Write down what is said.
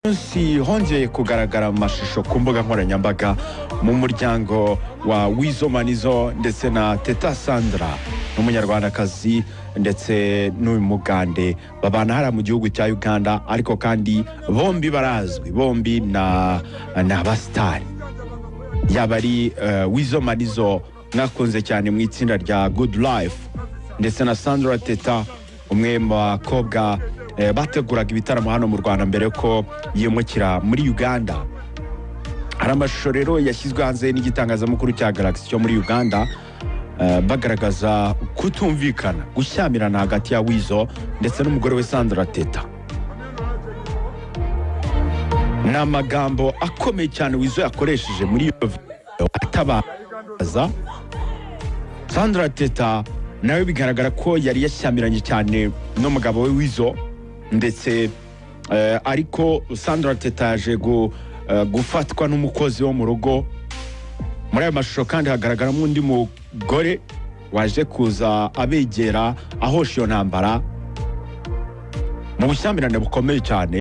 Si hongeye kugaragara mashusho ku mbuga nkoranyambaga mu muryango wa Weasel Manizo ndetse na Teta Sandra n'umunyarwandakazi ndetse n'umugande babana hara mu gihugu cya Uganda ariko kandi bombi barazwi bombi na abastari yabari Weasel Manizo nakunze cyane mu itsinda rya Good Life ndetse na Sandra Teta umwe mu bakobwa bateguraga ibitaramo hano mu Rwanda mbere ko yimukira muri Uganda. Hari amashusho rero yashyizwe hanze n'igitangazamakuru cya Galaxy cyo muri Uganda bagaragaza kutumvikana gushyamirana hagati ya Weasel ndetse n'umugore we Sandra Teta. N'amagambo akomeye cyane Weasel yakoresheje muri iyo video atabaza Sandra Teta nawe bigaragara ko yari yashyamiranye cyane n'umugabo we Weasel ndetse ariko Sandra Teta yaje gufatwa n'umukozi wo mu rugo. Muri aya mashusho kandi hagaragaramo undi mugore waje kuza abegera ahosha iyo ntambara mu bushyamirane bukomeye cyane.